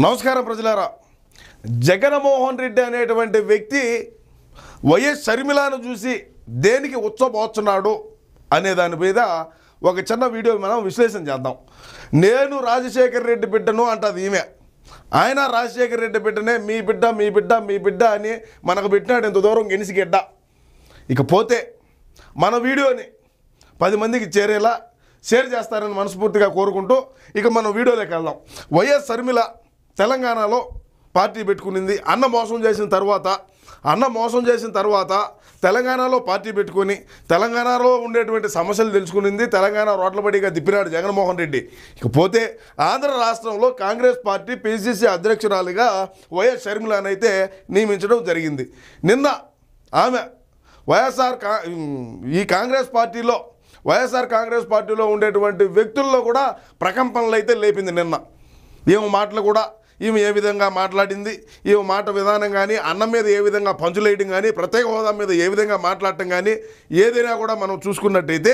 నమస్కారం ప్రజలారా. జగన్మోహన్ రెడ్డి అనేటువంటి వ్యక్తి వైఎస్ షర్మిలను చూసి దేనికి ఉచ్చబోతున్నాడు అనే దాని మీద ఒక చిన్న వీడియో మనం విశ్లేషణ చేద్దాం. నేను రాజశేఖర్ రెడ్డి బిడ్డను అంటది ఈమె. ఆయన రాజశేఖర్ రెడ్డి బిడ్డనే మీ బిడ్డ మీ బిడ్డ మీ బిడ్డ అని మనకు పెట్టినాడు ఇంత దూరం గెనిసిగడ్డ. ఇకపోతే మన వీడియోని 10 మందికి చేరేలా షేర్ చేస్తారని మనస్ఫూర్తిగా కోరుకుంటూ ఇక మనం వీడియోలోకి వెళ్దాం. వైఎస్ షర్మిల తెలంగాణలో పార్టీ పెట్టుకునింది. అన్న మోసం చేసిన తర్వాత తెలంగాణలో పార్టీ పెట్టుకొని తెలంగాణలో ఉండేటువంటి సమస్యలు తెలుసుకునింది. తెలంగాణ రోడ్లబడిగా తిప్పినాడు జగన్మోహన్ రెడ్డి. ఇకపోతే ఆంధ్ర రాష్ట్రంలో కాంగ్రెస్ పార్టీ పిసిసి అధ్యక్షురాలిగా వైఎస్ షర్మిలనైతే నియమించడం జరిగింది. నిన్న ఆమె కాంగ్రెస్ పార్టీలో ఉండేటువంటి వ్యక్తుల్లో కూడా ప్రకంపనలు అయితే లేపింది. నిన్న ఈమె మాటలు కూడా ఈమె ఏ విధంగా మాట్లాడింది, ఈమె మాట విధానం కానీ, అన్నం మీద ఏ విధంగా పంచులేయడం కానీ, ప్రత్యేక హోదా మీద ఏ విధంగా మాట్లాడటం కానీ ఏదైనా కూడా మనం చూసుకున్నట్టయితే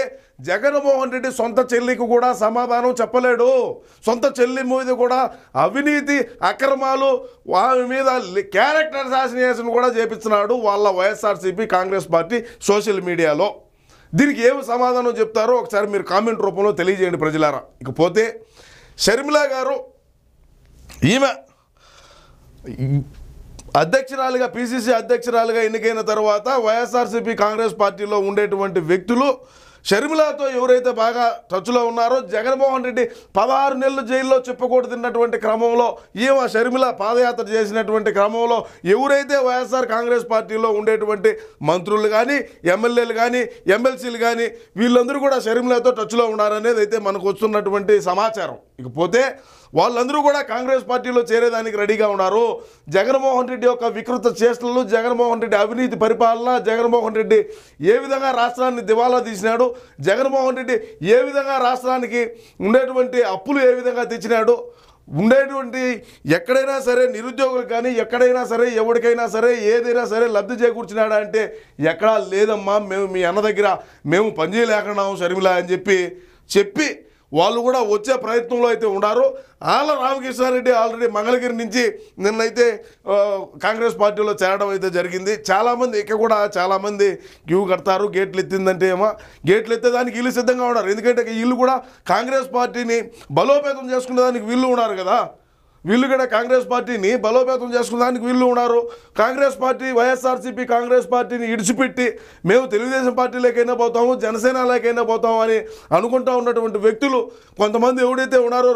జగన్మోహన్ రెడ్డి సొంత చెల్లికి కూడా సమాధానం చెప్పలేడు. సొంత చెల్లి మీద కూడా అవినీతి అక్రమాలు వారి మీద క్యారెక్టర్ అసాసినేషన్ కూడా చేపిస్తున్నాడు వాళ్ళ వైఎస్ఆర్సీపీ కాంగ్రెస్ పార్టీ సోషల్ మీడియాలో. దీనికి ఏమి సమాధానం చెప్తారో ఒకసారి మీరు కామెంట్ రూపంలో తెలియజేయండి ప్రజలారా. ఇకపోతే షర్మిల గారు ఈమె అధ్యక్షురాలుగా పిసిసి అధ్యక్షురాలుగా ఎన్నికైన తర్వాత వైఎస్ఆర్సీపీ కాంగ్రెస్ పార్టీలో ఉండేటువంటి వ్యక్తులు షర్మిలతో ఎవరైతే బాగా టచ్లో ఉన్నారో, జగన్మోహన్ రెడ్డి 16 నెలలు జైల్లో చెప్పకూడదన్నటువంటి క్రమంలో ఈమె షర్మిల పాదయాత్ర చేసినటువంటి క్రమంలో ఎవరైతే వైఎస్ఆర్ కాంగ్రెస్ పార్టీలో ఉండేటువంటి మంత్రులు కానీ, ఎమ్మెల్యేలు కానీ, ఎమ్మెల్సీలు కానీ వీళ్ళందరూ కూడా షర్మిలతో టచ్లో ఉన్నారనేది అయితే మనకు వస్తున్నటువంటి సమాచారం. ఇకపోతే వాళ్ళందరూ కూడా కాంగ్రెస్ పార్టీలో చేరేదానికి రెడీగా ఉన్నారు. జగన్మోహన్ రెడ్డి యొక్క వికృత చేష్టలు, జగన్మోహన్ రెడ్డి అవినీతి పరిపాలన, జగన్మోహన్ రెడ్డి ఏ విధంగా రాష్ట్రాన్ని దివాలా తీసినాడు, జగన్మోహన్ రెడ్డి ఏ విధంగా రాష్ట్రానికి ఉండేటువంటి అప్పులు ఏ విధంగా తెచ్చినాడు, ఉండేటువంటి ఎక్కడైనా సరే నిరుద్యోగులకు కానీ ఎక్కడైనా సరే ఎవరికైనా సరే ఏదైనా సరే లబ్ధి చేకూర్చినాడా అంటే ఎక్కడా లేదమ్మా, మేము మీ అన్న దగ్గర మేము పనిచేయలేకున్నాము షర్మిల అని చెప్పి వాళ్ళు కూడా వచ్చే ప్రయత్నంలో అయితే ఉన్నారు. ఆళ్ళ రామకృష్ణారెడ్డి ఆల్రెడీ మంగళగిరి నుంచి నిన్నైతే కాంగ్రెస్ పార్టీలో చేరడం అయితే జరిగింది. చాలామంది చాలామంది క్యూ కడతారు. గేట్లు ఎత్తిందంటే ఏమో గేట్లు ఎత్తేదానికి వీళ్ళు సిద్ధంగా ఉన్నారు. ఎందుకంటే వీళ్ళు కూడా కాంగ్రెస్ పార్టీని బలోపేతం చేసుకునేదానికి వీళ్ళు ఉన్నారు కదా. వీళ్ళు కూడా కాంగ్రెస్ పార్టీని బలోపేతం చేసుకునేదానికి వీళ్ళు ఉన్నారు. కాంగ్రెస్ పార్టీ వైఎస్ఆర్సీపీ కాంగ్రెస్ పార్టీని ఇడిచిపెట్టి మేము తెలుగుదేశం పార్టీలోకైనా పోతాము, జనసేనలోకైనా పోతాము అని అనుకుంటా ఉన్నటువంటి వ్యక్తులు కొంతమంది ఎవడైతే ఉన్నారో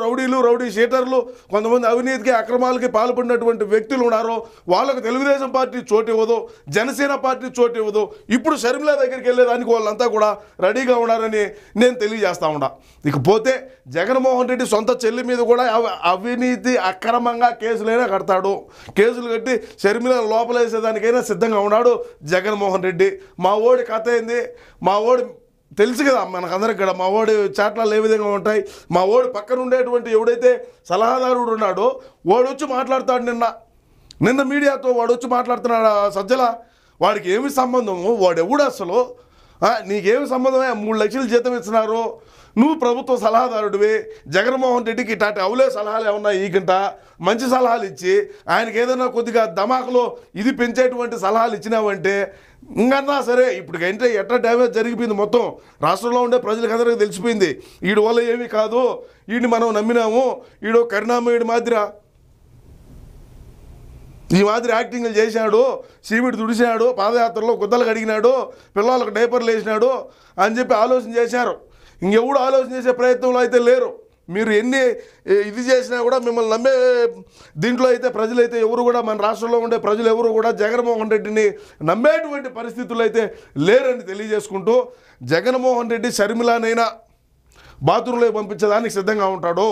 రౌడీ షీటర్లు, కొంతమంది అవినీతికి అక్రమాలకి పాల్పడినటువంటి వ్యక్తులు ఉన్నారో వాళ్ళకు తెలుగుదేశం పార్టీ చోటు ఇవ్వదు, జనసేన పార్టీ చోటు ఇవ్వదు. ఇప్పుడు షర్మిల దగ్గరికి వెళ్ళేదానికి వాళ్ళంతా కూడా రెడీగా ఉన్నారని నేను తెలియజేస్తా ఉన్నా. ఇకపోతే జగన్మోహన్ రెడ్డి సొంత చెల్లి మీద కూడా అవినీతి అక్రమంగా కేసులైనా కడతాడు. కేసులు కట్టి షర్మిల లోపలేసేదానికైనా సిద్ధంగా ఉన్నాడు జగన్మోహన్ రెడ్డి. మా ఓడి కథ ఏంది, మా ఓడి తెలుసు కదా మనకందరికి కూడా. మా ఓడి చాట్లాలు ఏ విధంగా ఉంటాయి, మా ఓడి పక్కన ఉండేటువంటి ఎవడైతే సలహాదారుడు ఉన్నాడో వాడు వచ్చి మాట్లాడతాడు. నిన్న మీడియాతో వాడు వచ్చి మాట్లాడుతున్నాడు. సజ్జల వాడికి ఏమి సంబంధము, వాడు ఎవడు అసలు, నీకేమి సంబంధమే, 3 లక్షలు జీతం ఇస్తున్నారు, నువ్వు ప్రభుత్వ సలహాదారుడివి, జగన్మోహన్ రెడ్డికి ఇట్లాంటి అవులే సలహాలు ఏమన్నా ఈకంట మంచి సలహాలు ఇచ్చి ఆయనకి ఏదైనా కొద్దిగా దమాకులో ఇది పెంచేటువంటి సలహాలు ఇచ్చినావంటే ఇంకన్నా సరే ఇప్పటికంటే ఎట్లా డ్యామేజ్ జరిగిపోయింది మొత్తం రాష్ట్రంలో ఉండే ప్రజలకు అందరికీ తెలిసిపోయింది. వీడి వల్ల ఏమీ కాదు, వీడిని మనం నమ్మినాము, వీడు కరుణామయుడి ఈ మాదిరి యాక్టింగ్లు చేశాడు, సీమిడి తుడిచాడు, పాదయాత్రలో గుద్దలు కడిగినాడు, పిల్లలకు డైపర్లు వేసినాడు అని చెప్పి ఆలోచన చేశారు. ఇంకెవడు ఆలోచన చేసే ప్రయత్నంలో అయితే లేరు. మీరు ఎన్ని ఇది చేసినా కూడా మిమ్మల్ని నమ్మే దీంట్లో అయితే ప్రజలైతే ఎవరు కూడా, మన రాష్ట్రంలో ఉండే ప్రజలు ఎవరు కూడా జగన్మోహన్ రెడ్డిని నమ్మేటువంటి పరిస్థితులు అయితే లేరని తెలియజేసుకుంటూ, జగన్మోహన్ రెడ్డి షర్మిలనైనా బాత్రూంలో పంపించేదానికి సిద్ధంగా ఉంటాడు.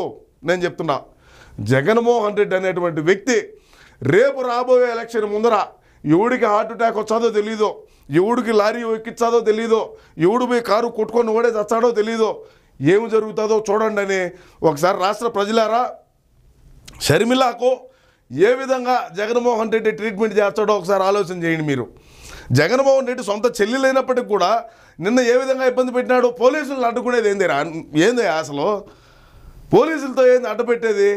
నేను చెప్తున్నా, జగన్మోహన్ రెడ్డి అనేటువంటి వ్యక్తి రేపు రాబోయే ఎలక్షన్ ముందర ఎవడికి హార్ట్ అటాక్ వచ్చాదో తెలీదో, ఎవడికి లారీ ఎక్కించాదో తెలీదో, ఎవడు పోయి కారు కొట్టుకొని ఓడే చచ్చాడో తెలీదో, ఏమి జరుగుతుందో చూడండి అని ఒకసారి రాష్ట్ర ప్రజలారా షర్మిలకు ఏ విధంగా జగన్మోహన్ రెడ్డి ట్రీట్మెంట్ చేస్తాడో ఒకసారి ఆలోచన చేయండి మీరు. జగన్మోహన్ రెడ్డి సొంత చెల్లి లేనప్పటికీ కూడా నిన్న ఏ విధంగా ఇబ్బంది పెట్టినాడు. పోలీసులను అడ్డుకునేది ఏంది అసలు, పోలీసులతో ఏంది అడ్డుపెట్టేది?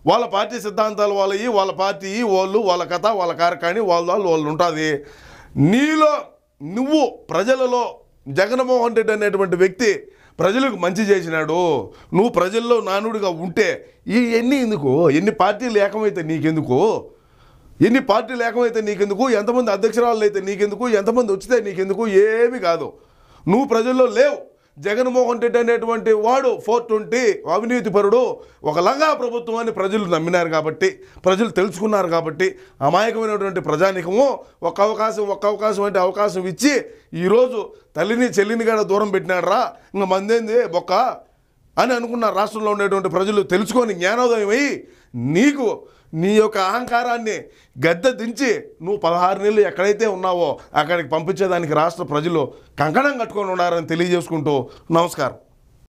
వాళ్ళ పార్టీ సిద్ధాంతాలు వాళ్ళవి, వాళ్ళ పార్టీ వాళ్ళు, వాళ్ళ కథ, వాళ్ళ కార్యక్రమం వాళ్ళు ఉంటుంది. నీలో నువ్వు ప్రజలలో జగన్మోహన్ రెడ్డి అనేటువంటి వ్యక్తి ప్రజలకు మంచి చేసినాడు, నువ్వు ప్రజల్లో నానుడిగా ఉంటే ఎన్ని ఎందుకు, ఎన్ని పార్టీలు ఏకమైతే నీకెందుకు, ఎన్ని పార్టీలు ఏకమైతే నీకెందుకు, ఎంతమంది అధ్యక్షురాలు అయితే నీకెందుకు, ఎంతమంది వచ్చితే నీకెందుకు, ఏమీ కాదు. నువ్వు ప్రజల్లో లేవు. జగన్మోహన్ రెడ్డి అనేటువంటి వాడు 420 అవినీతిపరుడు, ఒక లంగా ప్రభుత్వం అని ప్రజలు నమ్మినారు కాబట్టి, ప్రజలు తెలుసుకున్నారు కాబట్టి, అమాయకమైనటువంటి ప్రజానికము ఒక్క అవకాశం అంటే అవకాశం ఇచ్చి ఈరోజు తల్లిని చెల్లిని కూడా దూరం పెట్టినాడు రా, ఇంకా మందేంది బొక్క అని అనుకున్న రాష్ట్రంలో ఉండేటువంటి ప్రజలు తెలుసుకొని జ్ఞానోదయం అయ్యి నీకు నీ యొక్క అహంకారాన్ని గద్దె దించి నువ్వు 16 నెలలు ఎక్కడైతే ఉన్నావో అక్కడికి పంపించేదానికి రాష్ట్ర ప్రజలు కంకణం కట్టుకొని ఉన్నారని తెలియజేసుకుంటూ నమస్కారం.